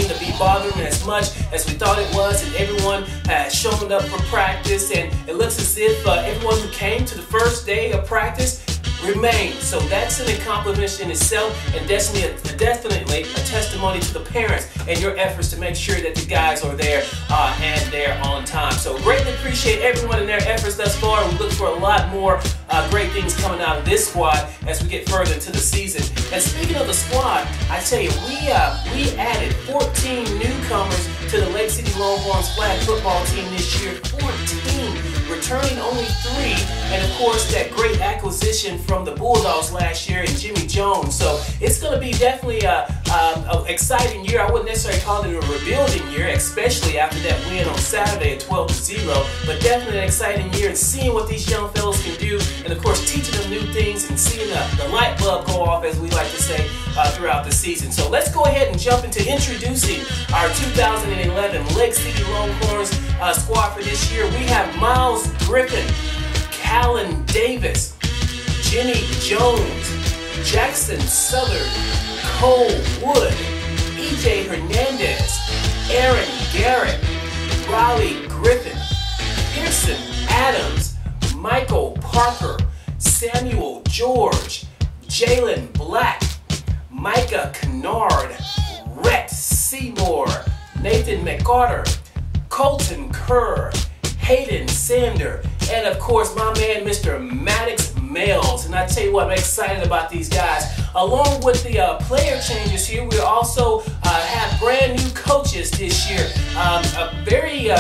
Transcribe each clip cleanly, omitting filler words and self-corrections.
seem to be bothering as much as we thought it was, and everyone has shown up for practice, and it looks as if everyone who came to the first day of practice remained. So that's an accomplishment in itself, and definitely a testimony to the parents and your efforts to make sure that the guys are there and they're on time. So greatly appreciate everyone and their efforts thus far. We look for a lot more great things coming out of this squad as we get further into the season. And speaking of the squad, I tell you, we added 14 newcomers to the Lake City Longhorns flag football team this year. 14, returning only 3, and of course that great acquisition from the Bulldogs last year in Jimmy Jones. So it's going to be definitely an exciting year. I wouldn't necessarily call it a rebuilding year, especially after that win on Saturday at 12-0, but definitely an exciting year, and seeing what these young fellows can do, and of course teaching them new things and seeing the light bulb go off, as we like to say, throughout the season. So let's go ahead and jump into introducing our 2011 Lake City Longhorns squad for this year. We have Miles Griffin, Callan Davis, Jimmy Jones, Jackson Southern, Cole Wood, E.J. Hernandez, Aaron Garrett, Riley Griffin, Pearson Adams, Michael Parker, Samuel George, Jalen Black, Micah Kennard, Rhett Seymour, Nathan McCarter, Colton Kerr, Hayden Sander, and of course my man Mr. Maddox Males. And I tell you what, I'm excited about these guys. Along with the player changes here, we also have brand new coaches this year. A very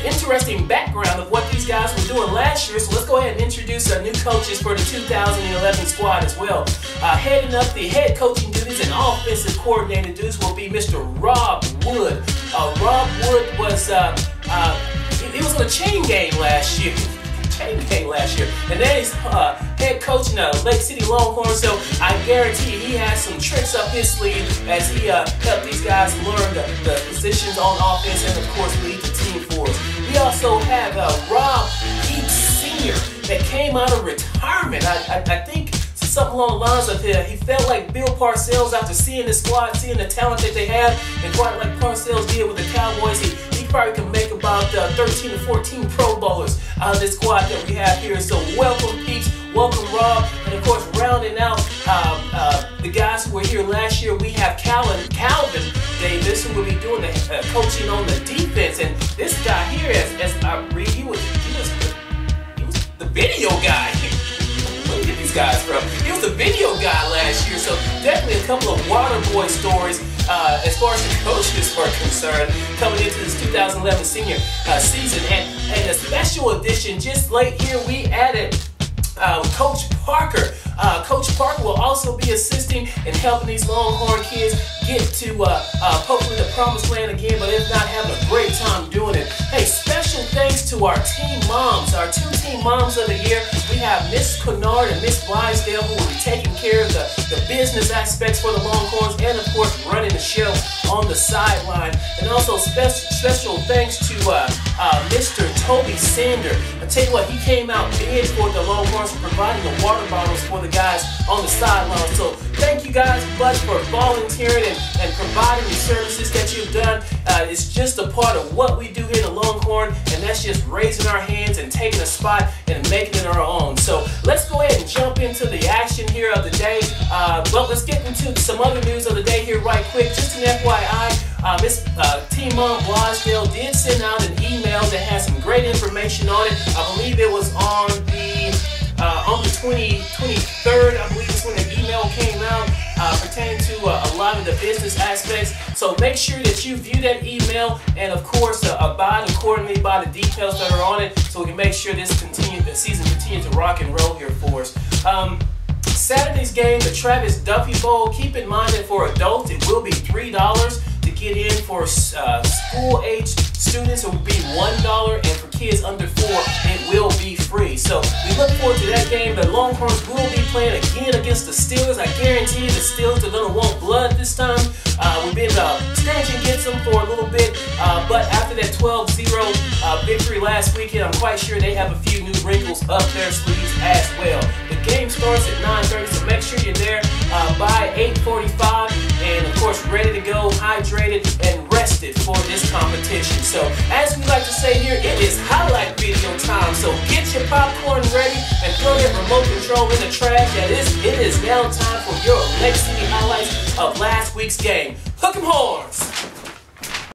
interesting background of what these guys were doing last year. So let's go ahead and introduce our new coaches for the 2011 squad as well. Heading up the head coaching duties and offensive coordinator duties will be Mr. Rob Wood. Rob Wood was it was a chain game last year. And then he's head coach in the Lake City Longhorns, so I guarantee he has some tricks up his sleeve as he helped these guys learn the positions on offense and of course lead the team for us. We also have Rob Heath Sr. that came out of retirement. I think something along the lines of he felt like Bill Parcells after seeing the squad, seeing the talent that they have, and quite like Parcells did with the Cowboys, he probably can make about 13 to 14 Pro Bowlers out of this squad that we have here. So welcome, peeps. Welcome, Rob. And of course, rounding out the guys who were here last year, we have Calvin Davis, who will be doing the coaching on the defense. And this guy here, as I read, he was the video guy. Where did you get these guys from? He was the video guy last year, so definitely a couple of water boy stories as far as the coaches are concerned coming into this 2011 senior season. And a special edition, just late here, we added Coach Parker. Coach Parker will also be assisting and helping these Longhorn kids get to hopefully the promised land again, but if not, having a great time doing it. Hey, special thanks to our team moms, our 2 team moms of the year. We have Miss Kennard and Miss Blaisdell, who will be taking care of the business aspects for the Longhorns and of course running the show on the sideline. And also special thanks to Mr. Toby Sander. I tell you what, he came out big for the Longhorns, providing the water bottles for the guys on the sideline. So thank you guys much for volunteering and providing the services that you've done. It's just a part of what we do here in the Longhorn, and that's just raising our hands and taking a spot and making it our own. So let's go ahead and jump into the action here of the day. Well, let's get into some other news of the day here right quick. Just an FYI, Miss Team Mom Blaisdell did send out an email that has some great information on it. I believe it was on the 23rd, I believe is when the email came out pertaining to a lot of the business aspects. So make sure that you view that email and of course abide accordingly by the details that are on it, so we can make sure the season continues to rock and roll here for us. Saturday's game, the Travis Duffy Bowl. Keep in mind that for adults it will be $3 to get in. For school-age students it will be $1, and for kids under 4 it will be free. So we look forward to that game. The Longhorns will be playing again against the Steelers. I guarantee you the Steelers are going to want blood this time. We've been skirmishing against them for a little bit, but after that 12-0 victory last weekend, I'm quite sure they have a few new wrinkles up their sleeves as well. The game starts at 9:30, so make sure you're there by 8:45, and of course ready to go, hydrated, rested for this competition. So as we like to say here, it is highlight video time. So get your popcorn ready and throw that remote control in the trash. It is now time for your Lake City highlights of last week's game. Hook 'em horns!